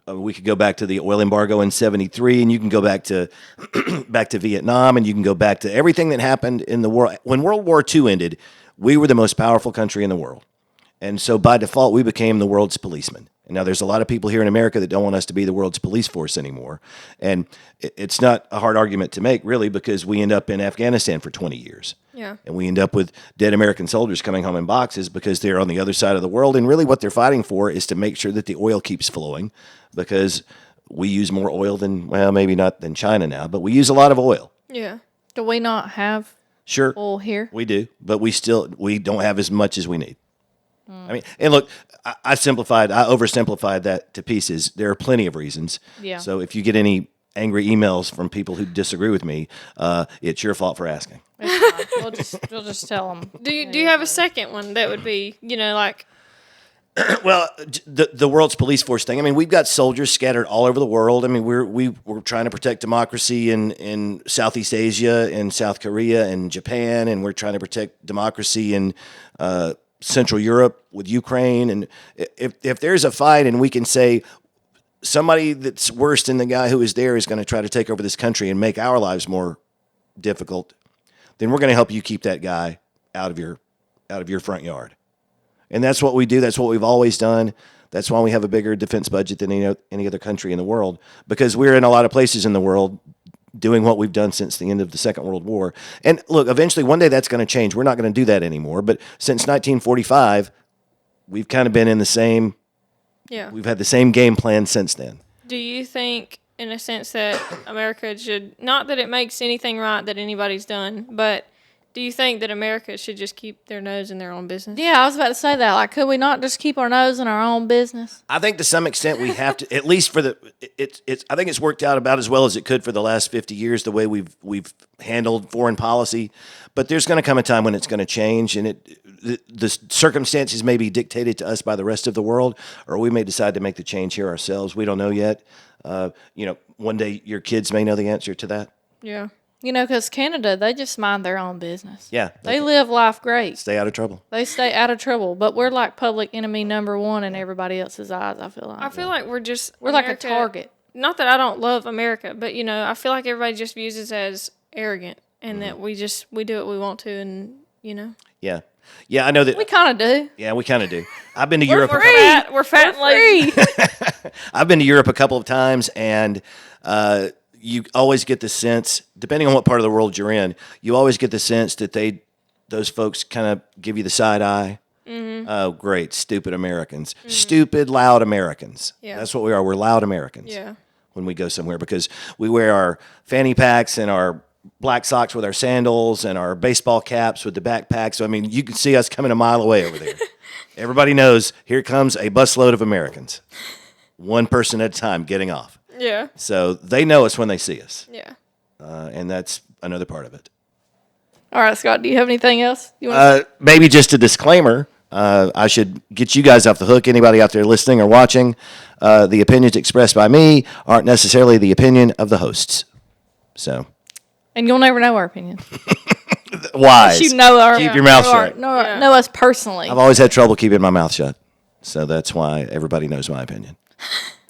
We could go back to the oil embargo in 73, and you can go back to Vietnam, and you can go back to everything that happened in the world. When World War II ended, we were the most powerful country in the world. And so by default, we became the world's policeman. And now there's a lot of people here in America that don't want us to be the world's police force anymore. And it's not a hard argument to make, really, because we end up in Afghanistan for 20 years. Yeah. And we end up with dead American soldiers coming home in boxes because they're on the other side of the world. And really what they're fighting for is to make sure that the oil keeps flowing, because we use more oil than, well, maybe not than China now, but we use a lot of oil. Yeah. Do we not have Sure. oil here? We do, but we don't have as much as we need. I mean, and look, I oversimplified that to pieces. There are plenty of reasons. Yeah. So if you get any angry emails from people who disagree with me, it's your fault for asking. It's fine. We'll just tell them. Do you have a second one that would be, like... Well, the world's police force thing. I mean, we've got soldiers scattered all over the world. I mean, we're trying to protect democracy in Southeast Asia, in South Korea, and Japan, and we're trying to protect democracy in Central Europe with Ukraine. And if there's a fight and we can say somebody that's worse than the guy who is there is going to try to take over this country and make our lives more difficult, then we're going to help you keep that guy out of your front yard. And that's what we do. That's what we've always done. That's why we have a bigger defense budget than any other country in the world, because we're in a lot of places in the world doing what we've done since the end of the Second World War. And look, eventually one day that's going to change. We're not going to do that anymore. But since 1945, we've kind of been in the same, we've had the same game plan since then. Do you think, in a sense, that America should, not that it makes anything right that anybody's done, but do you think that America should just keep their nose in their own business? Yeah, I was about to say that. Like, could we not just keep our nose in our own business? I think to some extent we have to, at least for I think it's worked out about as well as it could for the last 50 years, the way we've handled foreign policy. But there's going to come a time when it's going to change, and the circumstances may be dictated to us by the rest of the world, or we may decide to make the change here ourselves. We don't know yet. One day your kids may know the answer to that. Yeah. Because Canada, they just mind their own business. Yeah. They live life great. Stay out of trouble. They stay out of trouble. But we're like public enemy number one in everybody else's eyes, I feel like. I feel like we're like a target. Not that I don't love America, but, I feel like everybody just views us as arrogant and that we do what we want to and, Yeah. Yeah, I know that. We kind of do. Yeah, we kind of do. I've been to Europe. We're fat and lazy. I've been to Europe a couple of times, and you always get the sense, depending on what part of the world you're in, you always get the sense that those folks kind of give you the side eye. Mm-hmm. Oh, great, stupid Americans. Mm-hmm. Stupid, loud Americans. Yeah. That's what we are. We're loud Americans. Yeah. When we go somewhere, because we wear our fanny packs and our black socks with our sandals and our baseball caps with the backpacks. So, I mean, you can see us coming a mile away over there. Everybody knows here comes a busload of Americans. One person at a time getting off. Yeah. So they know us when they see us. Yeah. And that's another part of it. All right, Scott, do you have anything else? Maybe just a disclaimer. I should get you guys off the hook. Anybody out there listening or watching, the opinions expressed by me aren't necessarily the opinion of the hosts. So. And you'll never know our opinion. Wise. You know Keep your mouth shut. Know us personally. I've always had trouble keeping my mouth shut. So that's why everybody knows my opinion.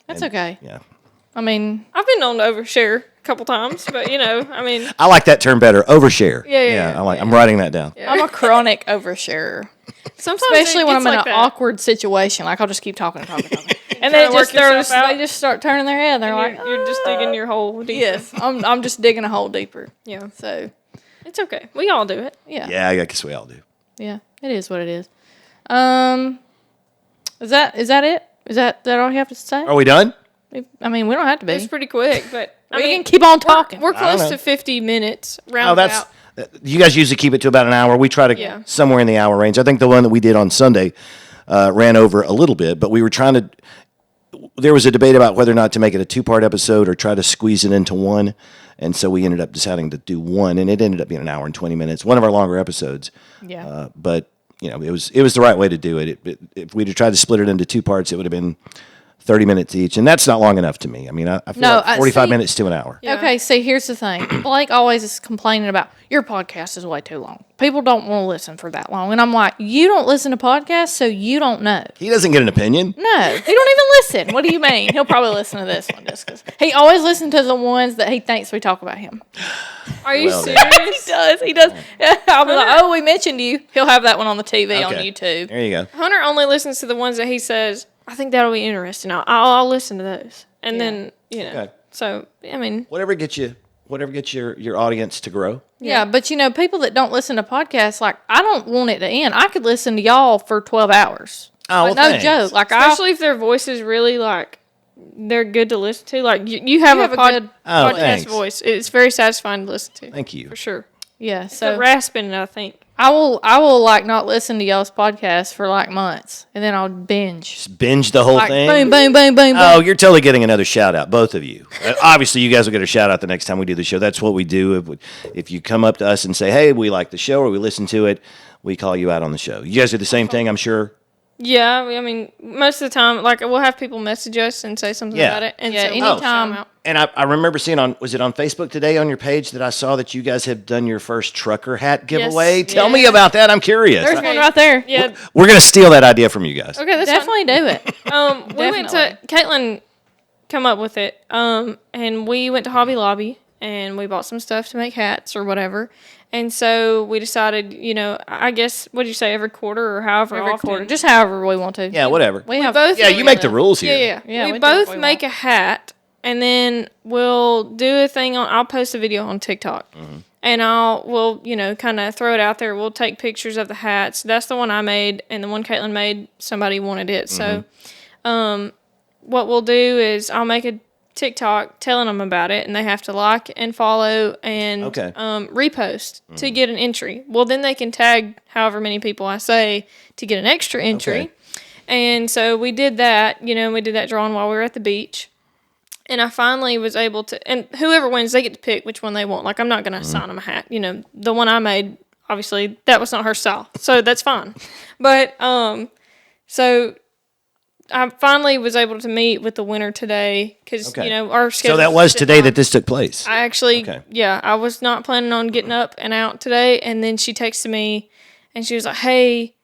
That's okay. Yeah. I mean, I've been known to overshare a couple times, but I like that term better. Overshare. Yeah. I'm writing that down. I'm a chronic oversharer. Sometimes, especially when I'm in like an awkward situation, like I'll just keep talking, and then they just start turning their head. And they're like, "You're just digging your hole deeper." Yes, I'm just digging a hole deeper. Yeah. So it's okay. We all do it. Yeah. Yeah, I guess we all do. Yeah, it is what it is. Is that it? Is that all you have to say? Are we done? I mean, we don't have to be. It's pretty quick, but we can keep on talking. We're close to 50 minutes. Roundabout. You guys usually keep it to about an hour. We try to somewhere in the hour range. I think the one that we did on Sunday ran over a little bit, but we were trying to. There was a debate about whether or not to make it a 2-part episode or try to squeeze it into one, and so we ended up deciding to do one, and it ended up being an hour and 20 minutes. One of our longer episodes. Yeah. But it was the right way to do it. If we'd have tried to split it into 2 parts, it would have been 30 minutes each, and that's not long enough to me. I mean, I feel like 45 minutes to an hour. Yeah. Okay, see, here's the thing. Blake always is complaining about, your podcast is way too long. People don't want to listen for that long. And I'm like, you don't listen to podcasts, so you don't know. He doesn't get an opinion. No, he don't even listen. What do you mean? He'll probably listen to this one just because. He always listens to the ones that he thinks we talk about him. Are you serious? He does. I'll be like, oh, we mentioned you. He'll have that one on the TV on YouTube. There you go. Hunter only listens to the ones that he says, I think that'll be interesting. I'll listen to those, and then Okay. So I mean, Whatever gets your audience to grow. Yeah, but people that don't listen to podcasts, like, I don't want it to end. I could listen to y'all for 12 hours. Oh, Like, well, no thanks. joke. Like, especially if their voice is really like they're good to listen to. Like you have a good podcast thanks. voice. It's very satisfying to listen to. Thank you. For sure. yeah. So So rasping, I think. I will like not listen to y'all's podcast for like months, and then I'll binge. Just binge the whole Like, thing. boom, boom, boom, boom, boom. Oh, you're totally getting another shout out, both of you. Obviously, you guys will get a shout out the next time we do the show. That's what we do. If you come up to us and say, "Hey, we like the show," or we listen to it, we call you out on the show. You guys do the same thing, I'm sure. Yeah, I mean, most of the time, like we'll have people message us and say something Yeah. about it, and Yeah, so anytime. we'll shout 'em out. And I remember seeing was it on Facebook today on your page that I saw that you guys have done your first trucker hat giveaway? Tell me Yeah. about that. I'm curious. There's one right there. Yeah. We're going to steal that idea from you guys. Okay, that's Definitely do it. fine. We went to Caitlin come up with it, and we went to Hobby Lobby and we bought some stuff to make hats or whatever. And so we decided, I guess, what did you say, every quarter or however Every often? quarter, just however we want to. Yeah, whatever. We have both- Yeah, you make the rules here. Yeah. Yeah, we we do what both we make a hat, and then we'll do a thing I'll post a video on TikTok. And we'll kind of throw it out there. We'll take pictures of the hats. That's the one I made, and the one Caitlin made, somebody wanted it. So, what we'll do is I'll make a TikTok telling them about it, and they have to like and follow and repost to get an entry. Well, then they can tag however many people I say to get an extra entry. Okay. And so we did that. We did that drawing while we were at the beach. And I finally was able to, and whoever wins, they get to pick which one they want. Like, I'm not going to assign them a hat. The one I made, obviously, that was not her style. So that's fine. But, so I finally was able to meet with the winner today because, our schedule. So that was today that this took place. I actually, I was not planning on getting up and out today. And then she texted me and she was like, hey,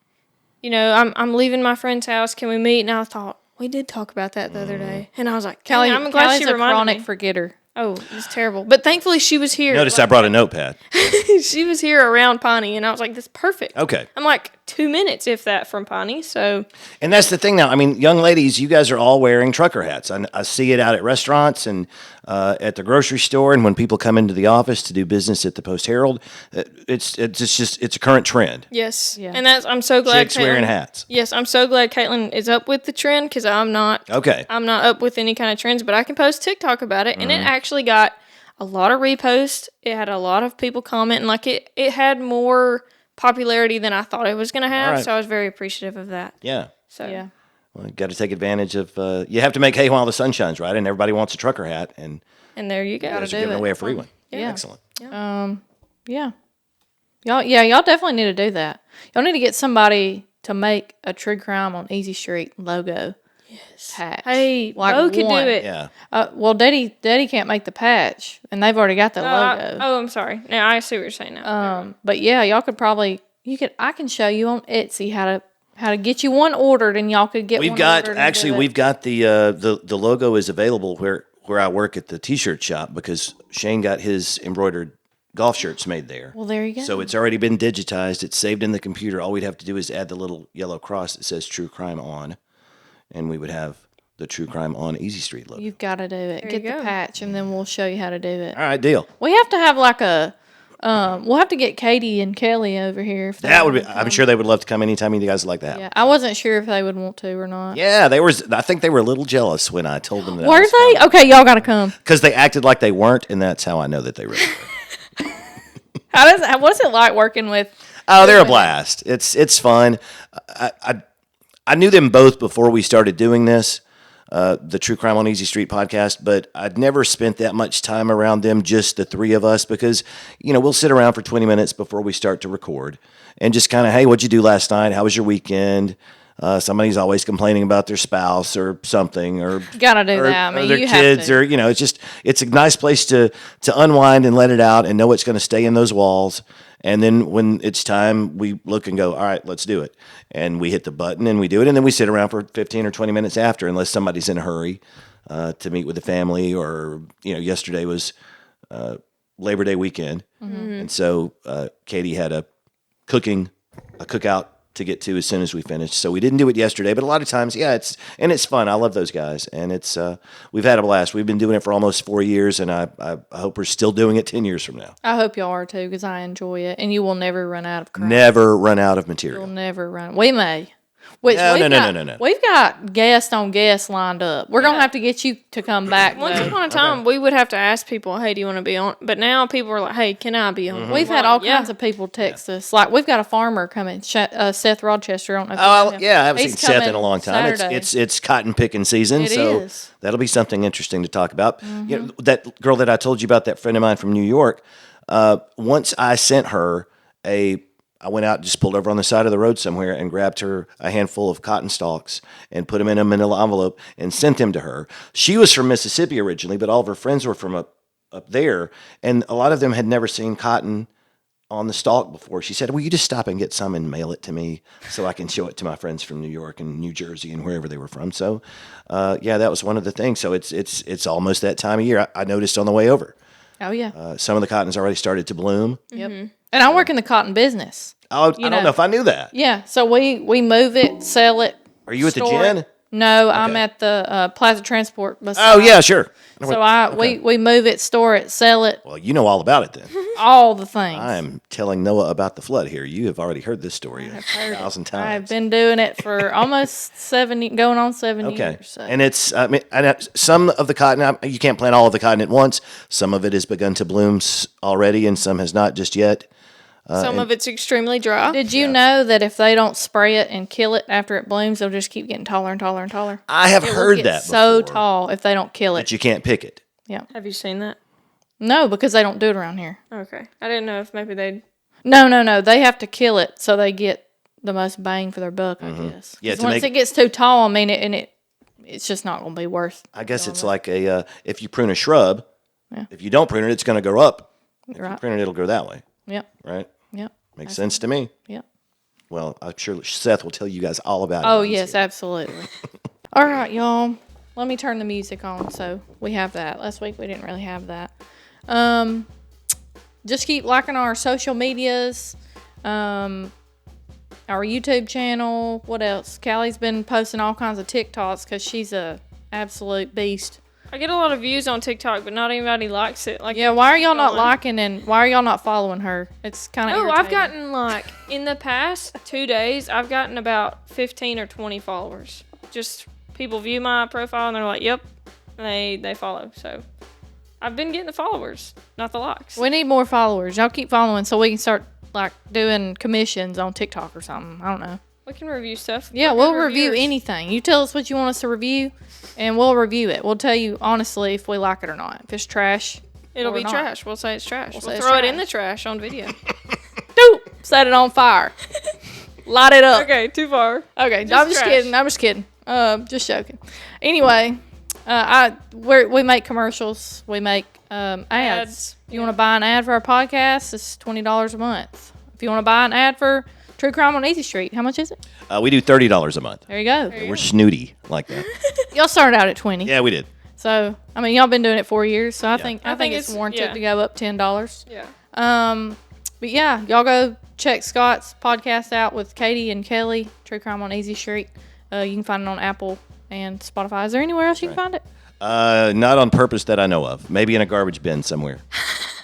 I'm leaving my friend's house. Can we meet? And I thought, we did talk about that the other day. And I was like, Kelly, I'm glad Callie's she a reminded chronic me. forgetter. Oh, it's terrible. But thankfully she was here. Notice I brought a notepad. She was here around Pawnee, and I was like, that's perfect. Okay. I'm like 2 minutes, if that, from Pawnee. So And that's the thing now. I mean, young ladies, you guys are all wearing trucker hats. I see it out at restaurants and at the grocery store, and when people come into the office to do business at the Post Herald, it's a current trend. yes, Yeah. and I'm so glad Chicks wearing hats. Yes, I'm so glad Caitlin is up with the trend because I'm not. Okay. I'm not up with any kind of trends, but I can post TikTok about it, and Mm-hmm. it actually got a lot of reposts. It had a lot of people commenting. Like it had more popularity than I thought it was going to have. right. So I was very appreciative of that. Yeah. So Yeah. Well, you got to take advantage of. You have to make hay while the sun shines, right? And everybody wants a trucker hat, and and there you go. you guys are do giving it. away a free one. Yeah. Excellent. Yeah. Y'all definitely need to do that. Y'all need to get somebody to make a True Crime on Easy Street logo. Yes. Patch. Hey, Like Bo could one. do it. Yeah. Well, Daddy can't make the patch, and they've already got the logo. I'm sorry. Now I see what you're saying now. But yeah, y'all could probably I can show you on Etsy how to get you one ordered, and y'all could get We've one got ordered and do it. we've got the logo is available where I work at the t-shirt shop because Shane got his embroidered golf shirts made there. Well, there you go. So it's already been digitized. It's saved in the computer. All we'd have to do is add the little yellow cross that says True Crime on, and we would have the True Crime on Easy Street logo. You've got to do it. you Get the go. patch, and then we'll show you how to do it. All right, deal. We have to have like a. We'll have to get Katie and Kelly over here. If they That would be. wanna I'm come. sure they would love to come anytime you guys would like that. Yeah, I wasn't sure if they would want to or not. Yeah, I think they were a little jealous when I told them that. Were they? Okay, y'all got to come. Because they acted like they weren't, and that's how I know that they really were. What's it like working with? Oh, they're a blast. It's fun. I knew them both before we started doing this, the True Crime on Easy Street podcast, but I'd never spent that much time around them, just the three of us, because, we'll sit around for 20 minutes before we start to record and just kind of, hey, what'd you do last night? How was your weekend? Somebody's always complaining about their spouse or something, or Gotta do or, that. I mean, or their you kids, have to. or it's a nice place to unwind and let it out and know it's going to stay in those walls. And then when it's time, we look and go, all right, let's do it. And we hit the button and we do it. And then we sit around for 15 or 20 minutes after, unless somebody's in a hurry to meet with the family, or, yesterday was Labor Day weekend. And so Katie had a cookout to get to as soon as we finished. So we didn't do it yesterday, but a lot of times, yeah, it's fun. I love those guys, and we've had a blast. We've been doing it for almost 4 years, and I hope we're still doing it 10 years from now. I hope y'all are too, because I enjoy it, and you will never run out of crap. Never run out of material. You'll never run. We may. Which No. We've got guest on guest lined up. We're gonna have to get you to come back. Once upon a time, we would have to ask people, "Hey, do you want to be on?" But now people are like, "Hey, can I be on?" We've had all kinds of people text us. Like we've got a farmer coming, Seth Rochester. I don't know. If you know him. Yeah, I haven't He's seen Seth in coming a long time. Saturday. It's cotton picking season, so is. that'll be something interesting to talk about. You know, that girl that I told you about, that friend of mine from New York. Once I sent her I went out and just pulled over on the side of the road somewhere and grabbed her a handful of cotton stalks and put them in a manila envelope and sent them to her. She was from Mississippi originally, but all of her friends were from up there, and a lot of them had never seen cotton on the stalk before. She said, "Will you just stop and get some and mail it to me so I can show it to my friends from New York and New Jersey and wherever they were from?" So, yeah, that was one of the things. So it's almost that time of year. I noticed on the way over. Oh yeah. Some of the cotton's already started to bloom. Yep. And I work in the cotton business. I don't know if I knew that. Yeah. So we move it, sell it. Are you at the store gin? it. No, I'm at the Plaza Transport. Oh, yeah, sure. So we move it, store it, sell it, Well, you know all about it then. all the things. I am telling Noah about the flood here. You have already heard this story 1,000 times. I've been doing it for almost 7, going on 7 Okay. years. So. And it's, some of the cotton, you can't plant all of the cotton at once. Some of it has begun to bloom already, and some has not just yet. Some of it's extremely dry. Did you know that if they don't spray it and kill it after it blooms, they'll just keep getting taller and taller and taller? I have It will heard get that so before, tall if they don't kill it. that you can't pick it. Yeah. Have you seen that? No, because they don't do it around here. Okay, I didn't know if maybe they'd. No. They have to kill it so they get the most bang for their buck, I guess. Yeah, 'Cause to once make- it gets too tall, I mean, it's just not going to be worth. I guess it's like if you prune a shrub, Yeah. if you don't prune it, it's going to grow up. If you Right. prune it, it'll grow that way, Yep. right? Yep. Makes sense to me. Yep. Well, I'm sure Seth will tell you guys all about it. Oh, when he's yes, here. absolutely. All right, y'all. Let me turn the music on so we have that. Last week we didn't really have that. Just keep liking our social medias, our YouTube channel. What else? Callie's been posting all kinds of TikToks because she's a absolute beast. I get a lot of views on TikTok, but not anybody likes it. Like, Yeah, why are y'all not going. liking and why are y'all not following her? It's kind of Oh, I've gotten like in the past 2 days, I've gotten about 15 or 20 followers. Just people view my profile and they're like, "Yep," and they follow. So I've been getting the followers, not the likes. We need more followers. Y'all keep following so we can start like doing commissions on TikTok or something. I don't know. We can review stuff. Yeah, We're we'll good review reviewers. anything. You tell us what you want us to review, and we'll review it. We'll tell you honestly if we like it or not. If it's trash, It'll or be not. trash. We'll say it's trash. We'll say it's throw it in trash. the trash on video. Doop, set it on fire, light it up. Okay, too far. Okay, Just I'm just trash. kidding. I'm just kidding. Just joking. Anyway, we make commercials. We make ads. Ads, You want to buy an ad for our podcast? It's $20 a month. If you want to buy an ad for True Crime on Easy Street, how much is it? We do $30 a month. There you go. We're snooty like that. Y'all started out at 20. Yeah, we did. So I mean, y'all been doing it 4 years. So I think I think it's it's- warranted yeah. to go up $10. Yeah. But yeah, y'all go check Scott's podcast out with Katie and Kelly, True Crime on Easy Street. You can find it on Apple and Spotify. Is there anywhere else you can find it? Not on purpose that I know of. Maybe in a garbage bin somewhere.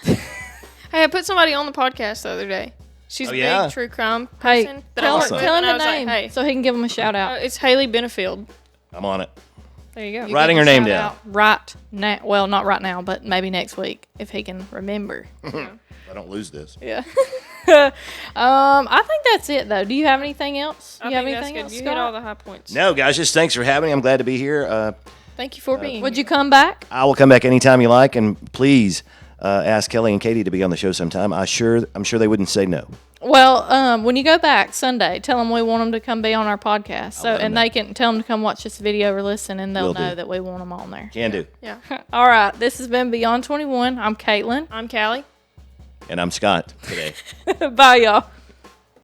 Hey, I put somebody on the podcast the other day. She's Oh, a yeah? big true crime Hey, person. that I tell, work with, tell him and I the was like, name hey, so he can give him a shout out. it's Haley Benefield. I'm on it. There you go. You Writing give her him a name shout down. out right now. Well, not right now, but maybe next week if he can remember. I don't lose this. Yeah. I think that's it though. Do you have anything else? I You have think that's anything good. else? You Scott? hit all the high points. No, guys, just thanks for having me. I'm glad to be here. Thank you for being Would here. you come back? I will come back anytime you like, and please ask Kelly and Katie to be on the show sometime. I'm sure they wouldn't say no. Well, when you go back Sunday, tell them we want them to come be on our podcast. So, let 'em and know. they can tell them to come watch this video or listen, and they'll Will do. know that we want them on there. Can do. Yeah. All right, this has been Beyond 21. I'm Caitlin. I'm Callie. And I'm Scott today. Bye, y'all.